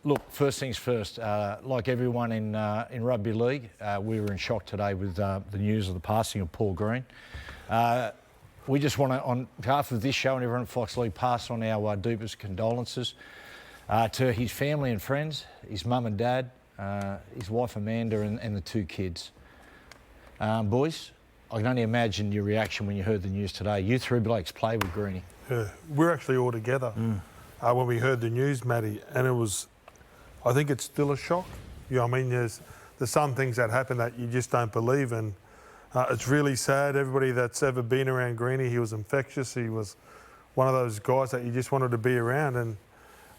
Look, first things first, like everyone in rugby league, we were in shock today with the news of the passing of Paul Green. We just want to, on behalf of this show and everyone at Fox League, pass on our deepest condolences to his family and friends, his mum and dad, his wife Amanda and the two kids. Boys, I can only imagine your reaction when you heard the news today. You three blokes play with Greenie. Yeah, we're actually all together when we heard the news, Matty, and it was, I think it's still a shock. You know what I mean? There's some things that happen that you just don't believe, and it's really sad. Everybody that's ever been around Greenie, he was infectious. He was one of those guys that you just wanted to be around, and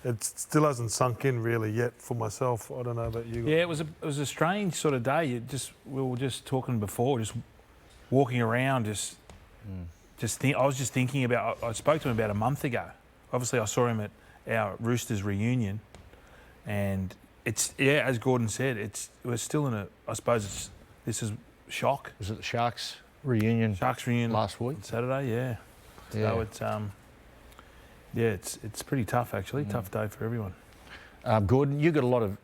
it still hasn't sunk in really yet for myself. I don't know about you. Yeah, it was a strange sort of day. We were just talking before, just walking around, I was just thinking about. I spoke to him about a month ago. Obviously, I saw him at our Roosters reunion, and it's as Gordon said, we're still in a. I suppose this is shock. Was it the Sharks reunion? Sharks reunion last week, Saturday. Yeah. So it's pretty tough actually. Tough day for everyone. Gordon, you got a lot of,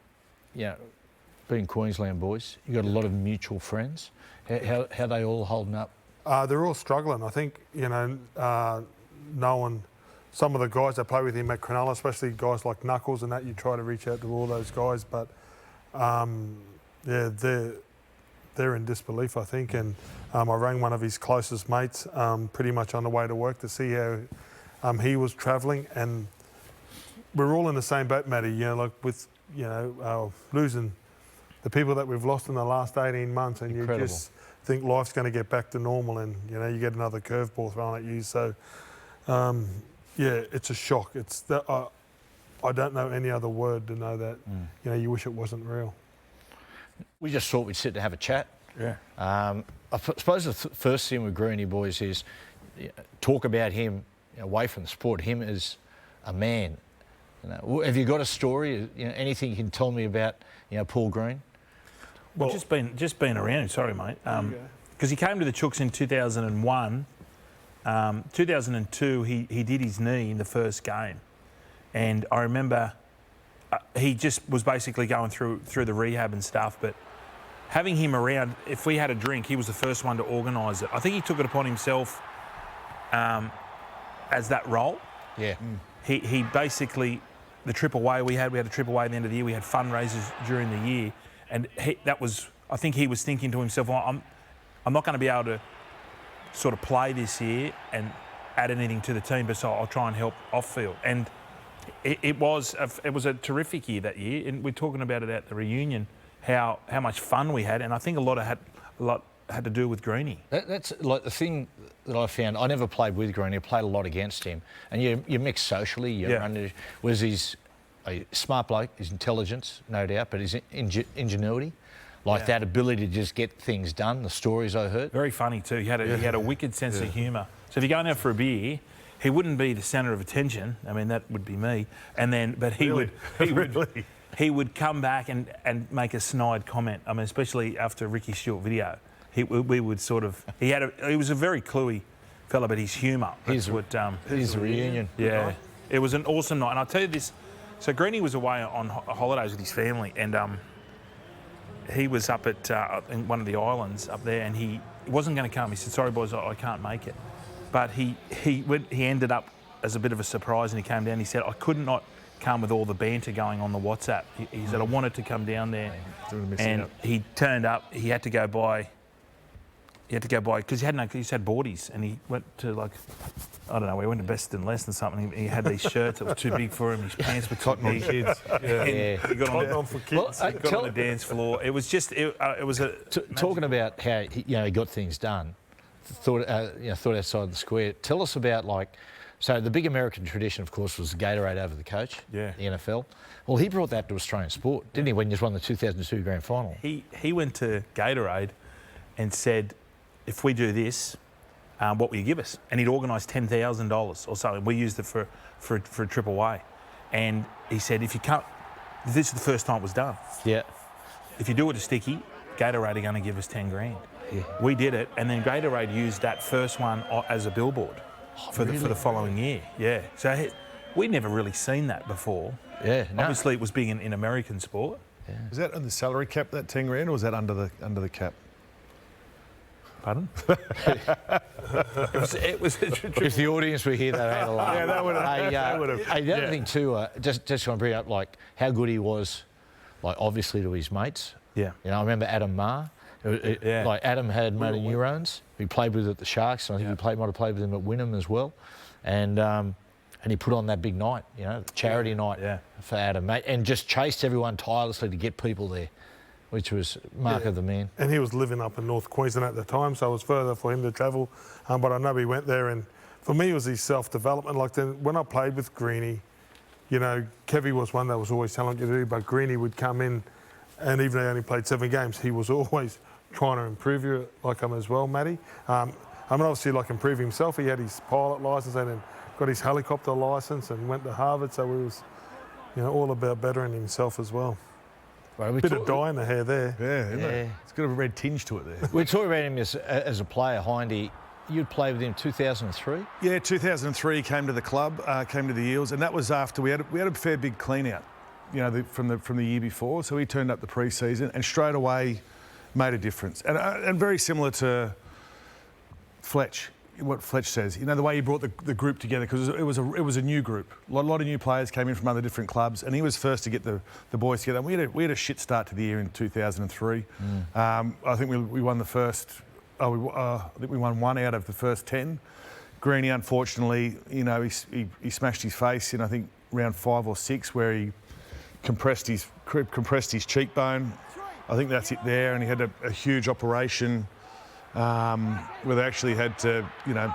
being Queensland boys, you got a lot of mutual friends. How they all holding up? They're all struggling. I think knowing some of the guys that play with him at Cronulla, especially guys like Knuckles and that, you try to reach out to all those guys, but they're in disbelief, I think. And I rang one of his closest mates pretty much on the way to work to see how he was travelling, and we're all in the same boat, Matty. With losing the people that we've lost in the last 18 months, and Incredible. You just think life's going to get back to normal, and you get another curveball thrown at you. So it's a shock. I don't know any other word to know that you wish it wasn't real. We just thought we'd sit to have a chat. Yeah. I suppose the first thing with Greenie, boys, is talk about him away from the sport, him as a man. Have you got a story, anything you can tell me about Paul Green? Well, just been around him. Sorry, mate. Because he came to the Chooks in 2001. 2002, he did his knee in the first game, and I remember he just was basically going through the rehab and stuff. But having him around, if we had a drink, he was the first one to organise it. I think he took it upon himself as that role. Yeah. He basically, the trip away we had a trip away at the end of the year. We had fundraisers during the year, and I think he was thinking to himself, well, I'm not going to be able to sort of play this year and add anything to the team, but so I'll try and help off field. And it was a terrific year that year, and we're talking about it at the reunion, how much fun we had, and I think a lot had to do with Greenie. That's like the thing that I found. I never played with Greenie. I played a lot against him, and you mix socially. Was he's a smart bloke, his intelligence, no doubt, but his ingenuity. That ability to just get things done, the stories I heard. Very funny too. He had a wicked sense of humour. So if you're going out for a beer, he wouldn't be the centre of attention. I mean, that would be me. But he would come back and make a snide comment. I mean, especially after Ricky Stewart video, he was a very cluey fella, but his humour. Here's a reunion. Yeah, it was an awesome night. And I'll tell you this. So Greenie was away on holidays with his family, and he was up at in one of the islands up there, and he wasn't going to come. He said, "Sorry, boys, I can't make it." But he ended up as a bit of a surprise, and he came down. He said, "I could not come with all the banter going on the WhatsApp." He said, "I wanted to come down there," and he turned up. He had to go buy. Because he had boardies, and he went to he went to Best and Less and something. He had these shirts that were too big for him. His pants were too big. Kids. He got on for kids. He got on the dance floor. It was just. It was a. Talking about how he got things done, thought outside the square. Tell us about so the big American tradition, of course, was Gatorade over the coach. Yeah. The NFL. Well, he brought that to Australian sport, didn't he? When he won the 2002 Grand Final. He went to Gatorade and said, "If we do this, what will you give us?" And he'd organised $10,000 or something. We used it for a trip away. And he said, "If you can't, this is the first time it was done. Yeah. If you do it a sticky, Gatorade are going to give us 10 grand." Yeah. We did it, and then Gatorade used that first one as a billboard for the following year. Yeah. So we'd never really seen that before. Yeah, no. Obviously, it was big in American sport. Was that on the salary cap, that 10 grand, or was that under the cap? Pardon? it was If the audience were here, they'd have a laugh. Yeah, that would have. Hey, the other thing too, just want to bring up like how good he was, like obviously to his mates. Yeah. You know, I remember Adam Marr. Like Adam had Matty Johns, who he played with at the Sharks, and I think he might have played with him at Wynnum as well. And he put on that big night, you know, charity night for Adam, mate, and just chased everyone tirelessly to get people there, which was mark of the man. And he was living up in North Queensland at the time, so it was further for him to travel. But I know he went there, and for me, it was his self-development. Like when I played with Greeny, you know, Kevy was one that was always telling you to do, but Greeny would come in, and even though he only played 7 games, he was always trying to improve you like him as well, Matty. I mean, obviously, like improve himself. He had his pilot licence and then got his helicopter licence and went to Harvard, so he was, you know, all about bettering himself as well. Well, Bit of dye in the hair there. Yeah, isn't it? It's got a red tinge to it there. We're talking about him as a player, Hindy. You'd played with him 2003? Yeah, 2003 came to the club, came to the Eels, and that was after we had a fair big clean out, you know, from the year before. So he turned up the pre-season and straight away made a difference. And very similar to Fletch, what Fletch says, you know, the way he brought the group together, because it was a new group. A lot of new players came in from other different clubs, and he was first to get the boys together. And we had a shit start to the year in 2003. I think we won the first. I think we won 1 out of the first 10. Greeny, unfortunately, you know, he smashed his face in I think round 5 or 6, where he compressed his cheekbone. I think that's it there, and he had a huge operation. Where they actually had to, you know,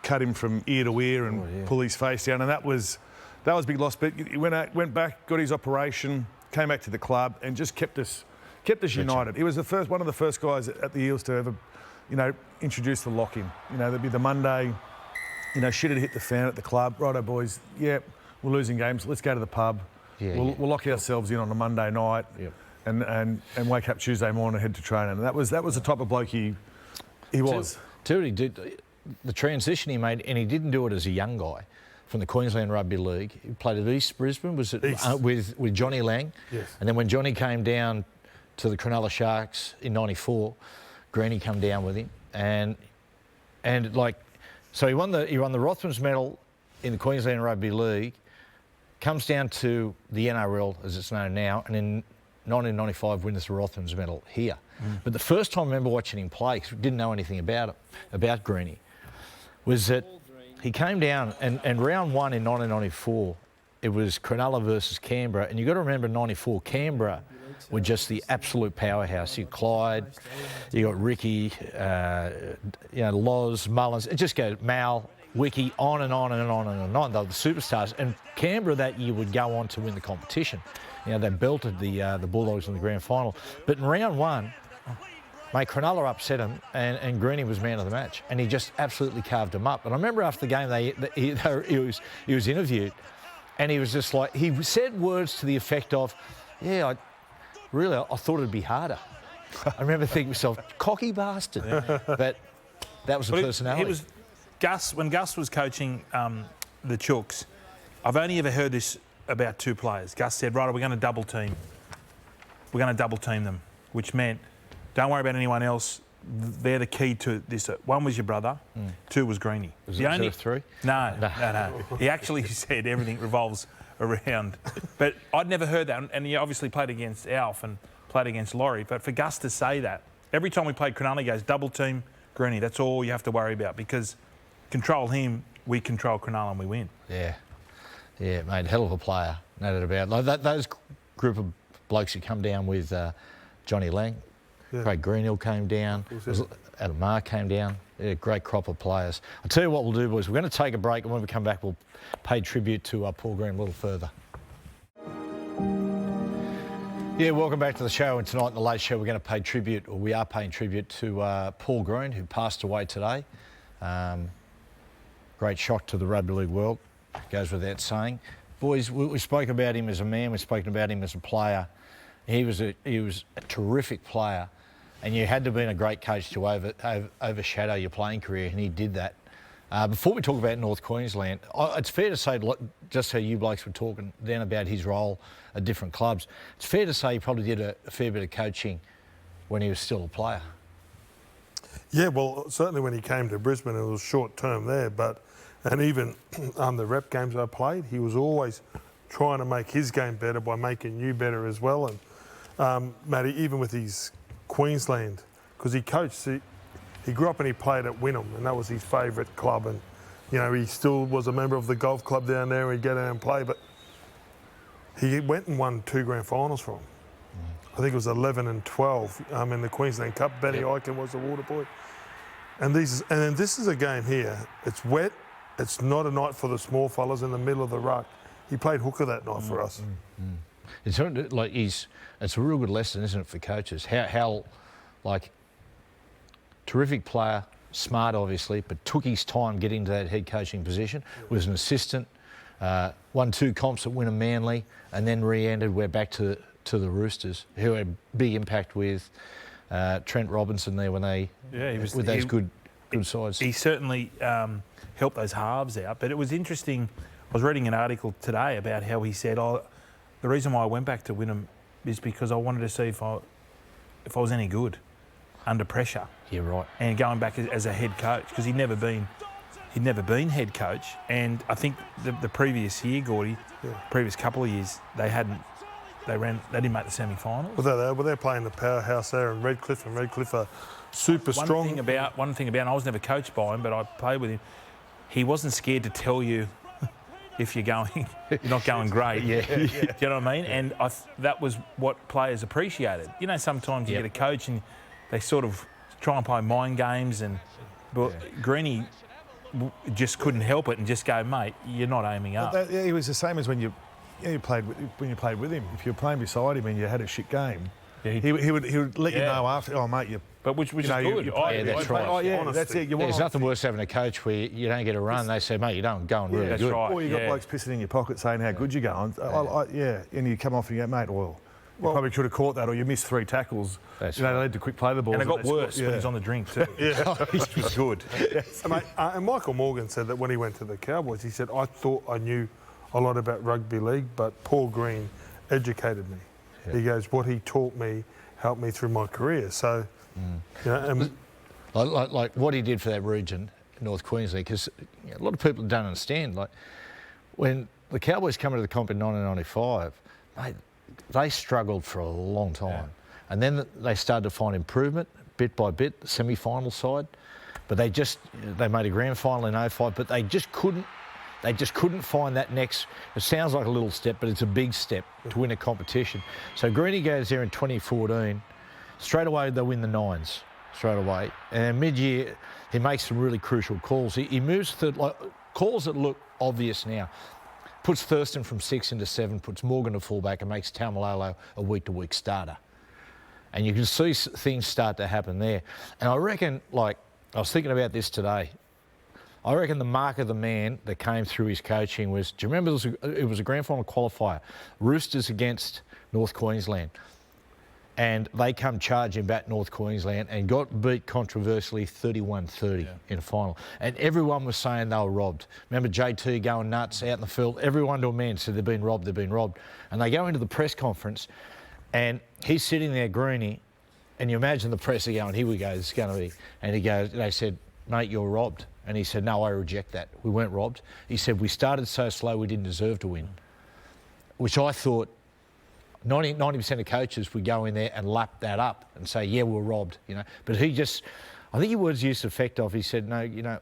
cut him from ear to ear and pull his face down, and that was a big loss. But he went back, got his operation, came back to the club, and just kept us united. He was one of the first guys at the Eels to ever, you know, introduce the lock-in. You know, there'd be the Monday, you know, shit had hit the fan at the club. Righto, boys. Yep, we're losing games. Let's go to the pub. We'll lock ourselves in on a Monday night, and wake up Tuesday morning and head to training. And that was the type of bloke he was. Too, he did the transition he made, and he didn't do it as a young guy from the Queensland Rugby League. He played at East Brisbane, was it with Johnny Lang? Yes. And then when Johnny came down to the Cronulla Sharks in '94, Greeny come down with him, and like, so he won the Rothmans medal in the Queensland Rugby League, comes down to the NRL as it's known now, and in 1995 wins the Rothmans medal here. But the first time I remember watching him play, because we didn't know anything about Greeny, was that he came down and round 1 in 1994, it was Cronulla versus Canberra, and you've got to remember 94, Canberra were just the absolute powerhouse. You got Clyde, you got Ricky, you know, Loz, Mullins, it just goes Mal, Wiki, on and on and on and on. They were the superstars, and Canberra that year would go on to win the competition. You know, they belted the Bulldogs in the grand final. But in round 1, mate, Cronulla upset him, and Greeny was man of the match, and he just absolutely carved him up. And I remember after the game, he was interviewed, and he was just like, he said words to the effect of, I thought it'd be harder. I remember thinking to myself, cocky bastard. But that was the personality. It was Gus, when Gus was coaching the Chooks, I've only ever heard this about 2 players. Gus said, right, we're going to double team. We're going to double team them, which meant don't worry about anyone else. They're the key to this. 1 was your brother, 2 was Greeny. Was it 3? No. He actually said everything revolves around. But I'd never heard that. And he obviously played against Alf and played against Laurie. But for Gus to say that, every time we played Cronulla, he goes, double team Greeny. That's all you have to worry about, because control him, we control Cronulla and we win. Yeah, mate, hell of a player, no doubt about it. Like those group of blokes who come down with Johnny Lang, Craig Greenhill came down, Adam Marr came down, great crop of players. I'll tell you what we'll do, boys, we're going to take a break, and when we come back, we'll pay tribute to Paul Green a little further. Yeah, welcome back to the show, and tonight in the Late Show we're going to pay tribute, or we are paying tribute to Paul Green, who passed away today. Great shock to the rugby league world, goes without saying. Boys, we spoke about him as a man, we've spoken about him as a player. He was a terrific player, and you had to have been a great coach to overshadow your playing career, and he did that. Before we talk about North Queensland, it's fair to say, just how you blokes were talking then about his role at different clubs, it's fair to say he probably did a fair bit of coaching when he was still a player. Yeah, well, certainly when he came to Brisbane, it was short term there, and even the rep games I played, he was always trying to make his game better by making you better as well. And Matty, even with his Queensland, because he coached, he grew up and he played at Wynnum, and that was his favourite club. And you know, he still was a member of the golf club down there. And he'd go down and play, but he went and won 2 grand finals for him. I think it was 11 and 12 in the Queensland Cup. Benny Eichen was the water boy. And then this is a game here. It's wet. It's not a night for the small fellas in the middle of the ruck. He played hooker that night for us. It's like it's a real good lesson, isn't it, for coaches? How like terrific player, smart obviously, but took his time getting to that head coaching position. Was an assistant, won 2 comps at Wynnum Manly, and then re-entered. We're back to the Roosters, who had big impact with Trent Robinson there when they with those good sides. He certainly helped those halves out. But it was interesting. I was reading an article today about how he said, the reason why I went back to Wynnum is because I wanted to see if I was any good under pressure. Yeah, right. And going back as a head coach, because he'd never been head coach. And I think the previous year, Gordy, previous couple of years, they didn't make the semi-finals. Well, they're playing the powerhouse there in Redcliffe, and Redcliffe are super strong. One thing about, I was never coached by him, but I played with him. He wasn't scared to tell you if you're not going great. Do you know what I mean? And that was what players appreciated. You know, sometimes you get a coach and they sort of try and play mind games, but Greeny just couldn't help it and just go, mate, you're not aiming up. He was the same as when you played with him. If you were playing beside him and you had a shit game, he would let you know after. Oh, mate, which is good. That's right. Oh, yeah, that's it. There's nothing worse having a coach where you don't get a run. They say, mate, you don't go really that's good. Right. Or you got blokes pissing in your pocket saying how good you're going. And you come off and you go, mate, you probably should have caught that, or you missed 3 tackles. That's they had to quick play the ball. And it got worse when he's on the drink too. Which was good. And Michael Morgan said that when he went to the Cowboys, he said, I thought I knew a lot about rugby league, but Paul Green educated me. Yeah. He goes, what he taught me helped me through my career. So, you know, like what he did for that region, North Queensland, because a lot of people don't understand. Like when the Cowboys come into the comp in 1995, mate, they struggled for a long time, and then they started to find improvement bit by bit. The semi-final side, but they made a grand final in 05, but they just couldn't find that next. It sounds like a little step, but it's a big step to win a competition. So Greeny goes there in 2014. Straight away, they win the Nines. Straight away. And mid-year, he makes some really crucial calls. He moves to calls that look obvious now. Puts Thurston from 6 into 7, puts Morgan to fullback, and makes Taumalolo a week-to-week starter. And you can see things start to happen there. And I reckon, I was thinking about this today. I reckon the mark of the man that came through his coaching was, do you remember it was a grand final qualifier, Roosters against North Queensland. And they come charging back North Queensland and got beat controversially 31-30 in a final. And everyone was saying they were robbed. Remember JT going nuts out in the field? Everyone to a man said they've been robbed. And they go into the press conference and he's sitting there, Greeny, and you imagine the press are going, here we go, it's going to be. And they said, mate, you're robbed. And he said, no, I reject that. We weren't robbed. He said, we started so slow we didn't deserve to win. Which I thought 90% of coaches would go in there and lap that up and say, yeah, we're robbed, you know. But I think he was used effect of, he said, no, you know,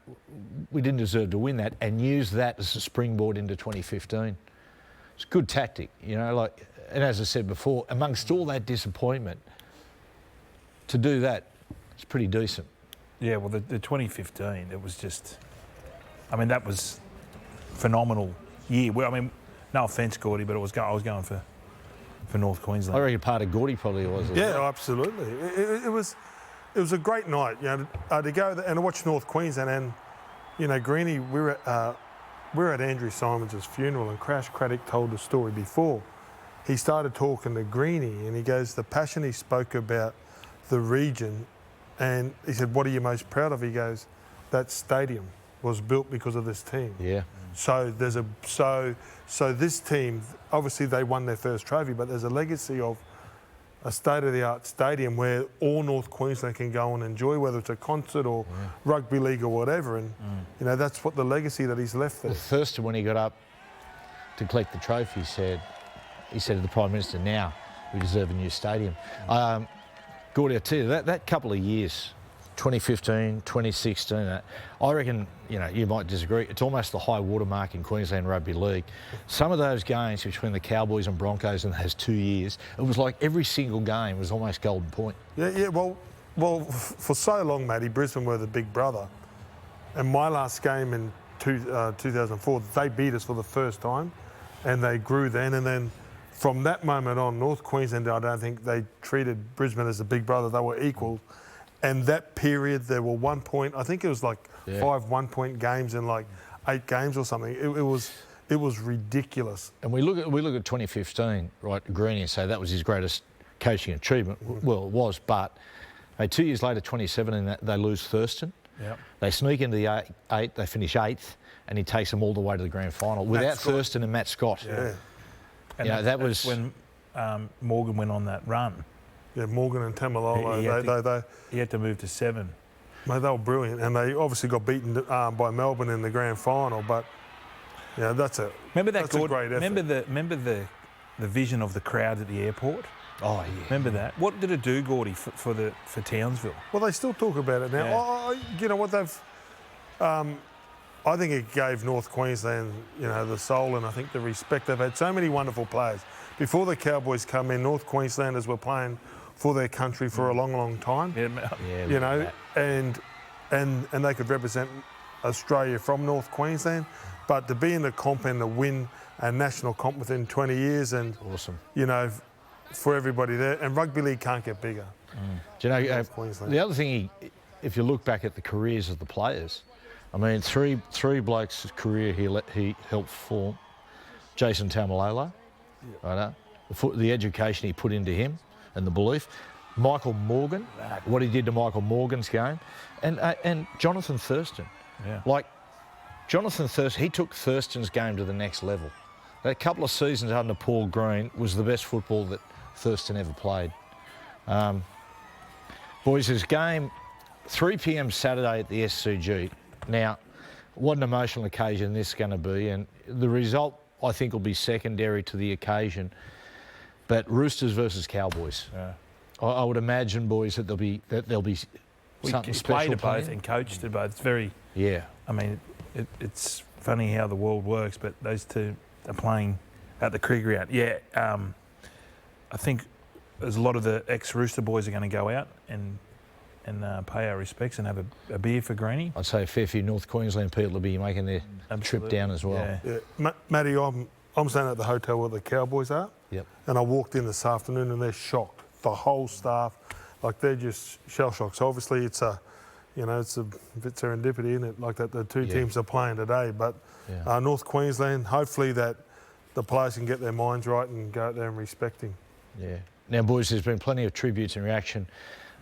we didn't deserve to win that, and used that as a springboard into 2015. It's a good tactic, you know, and as I said before, amongst all that disappointment, to do that, it's pretty decent. Yeah, well, the 2015, it was just, that was phenomenal year. Well, no offence, Gordy, but I was going for North Queensland. I reckon part of Gordy probably was. Yeah, absolutely. It was a great night, you know, to go there and to watch North Queensland. And you know, Greeny, we were at Andrew Simons' funeral, and Crash Craddock told the story before. He started talking to Greeny, and he goes, the passion he spoke about the region, and he said, what are you most proud of? He goes, that stadium. was built because of this team. Yeah. So there's so this team, obviously they won their first trophy, but there's a legacy of a state-of-the-art stadium where all North Queensland can go and enjoy, whether it's a concert or rugby league or whatever. And you know, that's what the legacy that he's left there. Well, Thurston, when he got up to collect the trophy, he said to the Prime Minister, "Now we deserve a new stadium." Gordy, I tell you, that couple of years, 2015, 2016, I reckon, you know, you might disagree, it's almost the high watermark in Queensland Rugby League. Some of those games between the Cowboys and Broncos in those 2 years, it was like every single game was almost golden point. Yeah. Well, for so long, Matty, Brisbane were the big brother. And my last game in 2004, they beat us for the first time, and they grew then. And then from that moment on, North Queensland, I don't think they treated Brisbane as a big brother. They were equal. And that period, there were 1 point. I think it was like 5 1-point games in like 8 games or something. It was ridiculous. And we look at 2015, right? Greeny, and say that was his greatest coaching achievement. Well, it was, but 2 years later, 2017, they lose Thurston. Yep. They sneak into the 8. They finish 8th, and he takes them all the way to the grand final without Thurston and Matt Scott. Yeah. And you know, that that's was when Morgan went on that run. Yeah, Morgan and Tamalolo, He had to move to 7. mate, they were brilliant. And they obviously got beaten by Melbourne in the grand final. But, yeah, that's a great effort. Remember the vision of the crowd at the airport? Oh, yeah. Remember that? What did it do, Gordy, for Townsville? Well, they still talk about it now. Yeah. You know what, I think it gave North Queensland, you know, the soul and I think the respect. They've had so many wonderful players. Before the Cowboys come in, North Queenslanders were playing for their country for a long, long time. Yeah, you know, and they could represent Australia from North Queensland. But to be in the comp and to win a national comp within 20 years and, awesome. You know, for everybody there. And rugby league can't get bigger. Do you know, Queensland. the other thing, if you look back at the careers of the players, I mean, three blokes' career he helped form. Jason Taumalolo, right? The education he put into him and the belief. Michael Morgan, what he did to Michael Morgan's game, and Jonathan Thurston. Yeah. Like Jonathan Thurston, he took Thurston's game to the next level. That couple of seasons under Paul Green was the best football that Thurston ever played. Boys, this game, 3 p.m. Saturday at the SCG. Now, what an emotional occasion this is going to be, and the result, I think, will be secondary to the occasion. But Roosters versus Cowboys. Yeah. I would imagine, boys, that there'll be something special. Played at both and coached at both. It's very. Yeah. I mean, it's funny how the world works, but those two are playing at the cricket ground. Yeah. I think there's a lot of the ex-Rooster boys are going to go out and pay our respects and have a beer for Greeny. I'd say a fair few North Queensland people will be making their trip down as well. Yeah. Matty, I'm staying at the hotel where the Cowboys are. Yep. And I walked in this afternoon and they're shocked. The whole staff, like they're just shell shocked. So obviously it's a bit serendipity, isn't it? Like that the two teams are playing today. But North Queensland, hopefully that the players can get their minds right and go out there and respect him. Yeah. Now, boys, there's been plenty of tributes and reaction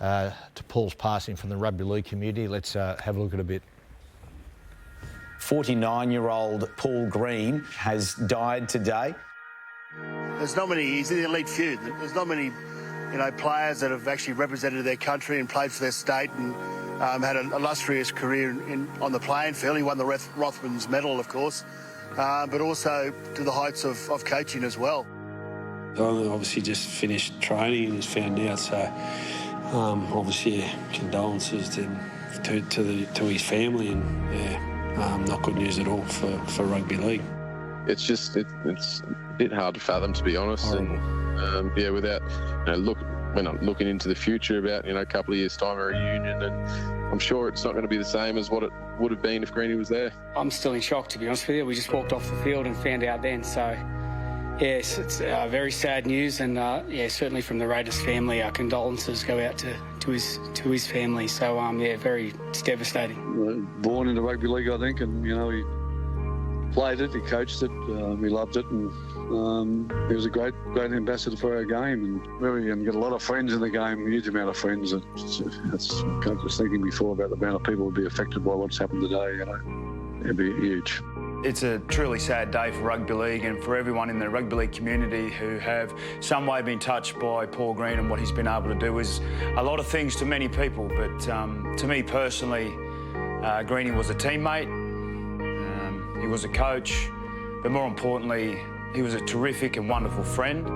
to Paul's passing from the rugby league community. Let's have a look at a bit. 49-year-old Paul Green has died today. He's in the elite few. There's not many, players that have actually represented their country and played for their state and had an illustrious career on the playing field. He won the Rothmans Medal, of course, but also to the heights of coaching as well. I obviously just finished training and was found out, so obviously condolences to his family and not good news at all for rugby league. It's just it's a bit hard to fathom, to be honest. Horrible. And without we're not looking into the future about a couple of years' time a reunion, and I'm sure it's not going to be the same as what it would have been if Greeny was there. I'm still in shock, to be honest with you. We just walked off the field and found out then. So yes, it's very sad news, and certainly from the Raiders family, our condolences go out to his family. So it's devastating. Born in the rugby league, I think, and he played it, he coached it, we loved it, and he was a great ambassador for our game, and really get a lot of friends in the game, a huge amount of friends. I was thinking before about the amount of people who would be affected by what's happened today. it'd be huge. It's a truly sad day for rugby league and for everyone in the rugby league community who have some way been touched by Paul Green and what he's been able to do is a lot of things to many people, but to me personally, Greenie was a teammate, he was a coach, but more importantly, he was a terrific and wonderful friend.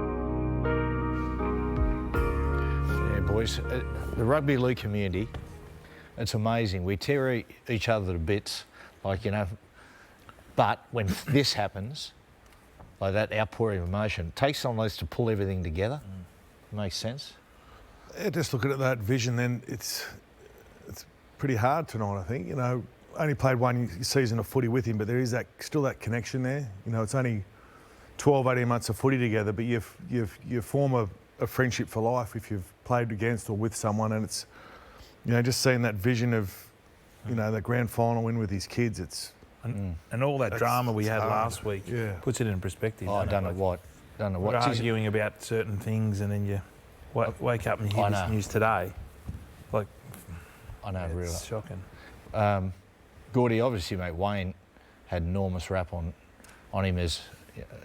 Yeah, boys, the rugby league community, it's amazing. We tear each other to bits, like, you know, but when this happens, like that outpouring of emotion, it takes someone else to pull everything together. Makes sense? Yeah, just looking at that vision, then it's pretty hard tonight, I think. You know, only played one season of footy with him, but there is still that connection there. You know, it's only 12, 18 months of footy together, but you form a friendship for life if you've played against or with someone, and it's, you know, just seeing that vision of, you know, the grand final win with his kids, it's... And all that drama we had last week puts it in perspective. Oh, I don't know what. We're arguing about certain things, and then you wake up and you hear this news today. Like, I know, really. It's shocking. Gordy, obviously, mate, Wayne had enormous rap on him as,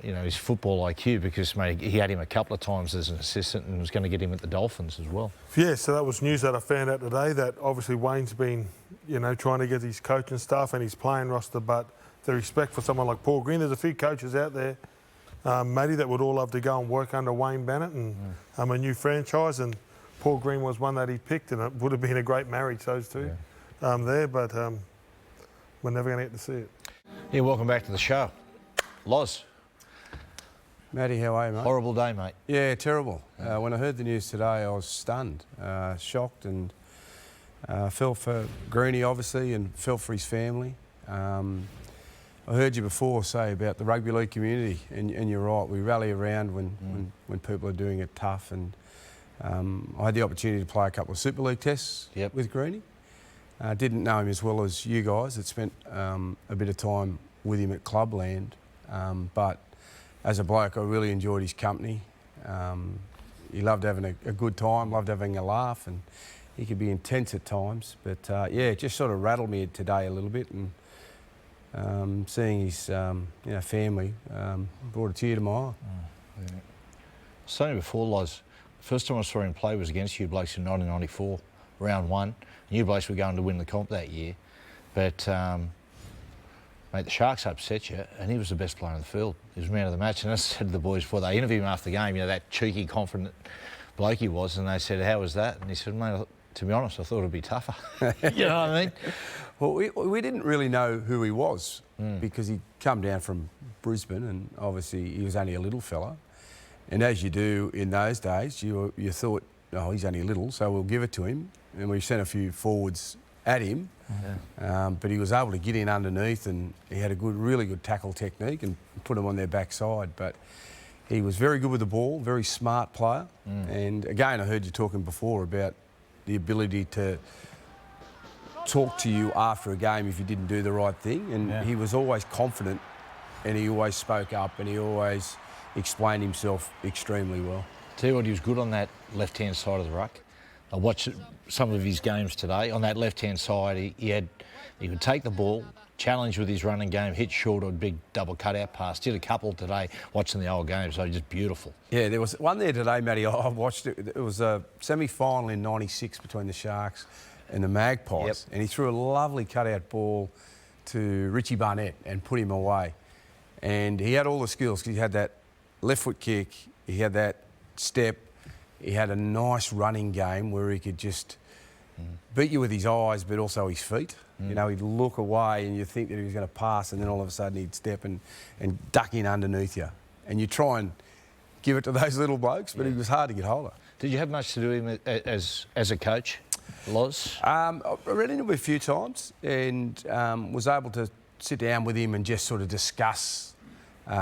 you know, his football IQ, because, mate, he had him a couple of times as an assistant and was going to get him at the Dolphins as well. Yeah, so that was news that I found out today, that obviously Wayne's been, you know, trying to get his coaching staff and his playing roster, but the respect for someone like Paul Green, there's a few coaches out there, Matty, that would all love to go and work under Wayne Bennett and a new franchise, and Paul Green was one that he picked, and it would have been a great marriage, those two there, but we're never going to get to see it. Yeah, welcome back to the show. Loz. Matty, how are you, mate? Horrible day, mate. Yeah, terrible. When I heard the news today, I was stunned, shocked, and felt for Greenie, obviously, and felt for his family. I heard you before say about the rugby league community, and you're right, we rally around when people are doing it tough, and I had the opportunity to play a couple of Super League tests with Greenie. I didn't know him as well as you guys. Had spent a bit of time with him at Clubland, but as a bloke, I really enjoyed his company. He loved having a good time, loved having a laugh, and he could be intense at times. But yeah, it just sort of rattled me today a little bit, and seeing his you know, family brought a tear to my eye. Yeah. Saying before, Loz, the first time I saw him play was against you blokes in 1994, round one. And you blokes were going to win the comp that year, but mate, the Sharks upset you, and he was the best player on the field. He was man of the match, and I said to the boys before they interviewed him after the game, you know, that cheeky, confident bloke he was, and they said, "How was that?" And he said, "Mate, to be honest, I thought it'd be tougher." You know what I mean? Well, we didn't really know who he was because he'd come down from Brisbane, and obviously he was only a little fella. And as you do in those days, you thought, oh, he's only little, so we'll give it to him. And we sent a few forwards at him, but he was able to get in underneath, and he had a really good tackle technique and put them on their backside. But he was very good with the ball, very smart player. And again, I heard you talking before about the ability to talk to you after a game if you didn't do the right thing. And he was always confident, and he always spoke up, and he always explained himself extremely well. Tell you what, he was good on that left-hand side of the ruck. I watched some of his games today. On that left-hand side, he could take the ball, challenge with his running game, hit short or big double cutout pass. Did a couple today watching the old games, so just beautiful. Yeah, there was one there today, Matty. I watched it. It was a semi-final in '96 between the Sharks and the Magpies, and he threw a lovely cutout ball to Richie Barnett and put him away. And he had all the skills. He had that left foot kick, he had that step, he had a nice running game where he could just beat you with his eyes, but also his feet. You know, he'd look away and you think that he was going to pass, and then all of a sudden he'd step and duck in underneath you. And you try and give it to those little blokes, but he was hard to get hold of. Did you have much to do with him as a coach, Loz? I ran into him a few times and was able to sit down with him and just sort of discuss, you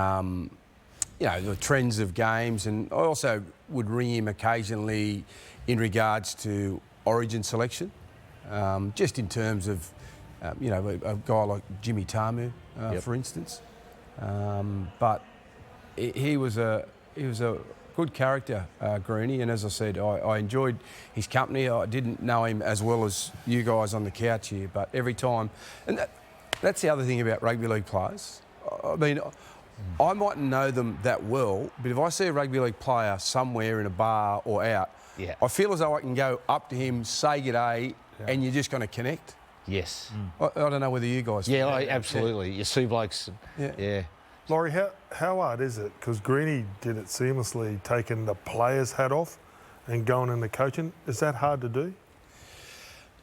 know, the trends of games. And I also would ring him occasionally in regards to origin selection, just in terms of, you know, a guy like Jimmy Tamu, for instance. But he was a good character, Greenie, and as I said, I enjoyed his company. I didn't know him as well as you guys on the couch here, but every time, and that's the other thing about rugby league players. I mean, I mightn't know them that well, but if I see a rugby league player somewhere in a bar or out, I feel as though I can go up to him, say g'day, and you're just going to connect. Yes. I don't know whether you guys... Yeah, absolutely. You see blokes... Yeah. Laurie, how hard is it? Because Greeny did it seamlessly, taking the player's hat off and going into coaching. Is that hard to do?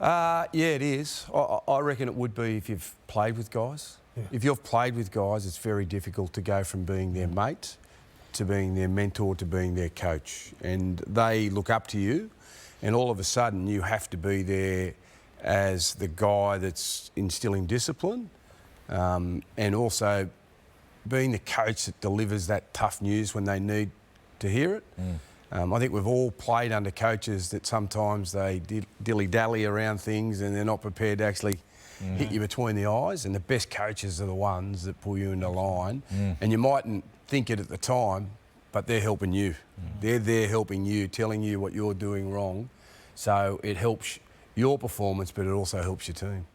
Yeah, it is. I reckon it would be if you've played with guys. Yeah. If you've played with guys, it's very difficult to go from being their mate to being their mentor to being their coach. And they look up to you, and all of a sudden you have to be there as the guy that's instilling discipline, and also being the coach that delivers that tough news when they need to hear it. I think we've all played under coaches that sometimes they dilly-dally around things and they're not prepared to actually hit you between the eyes, and the best coaches are the ones that pull you into line. And you mightn't think it at the time, but they're helping you. They're there helping you, telling you what you're doing wrong. So it helps your performance, but it also helps your team.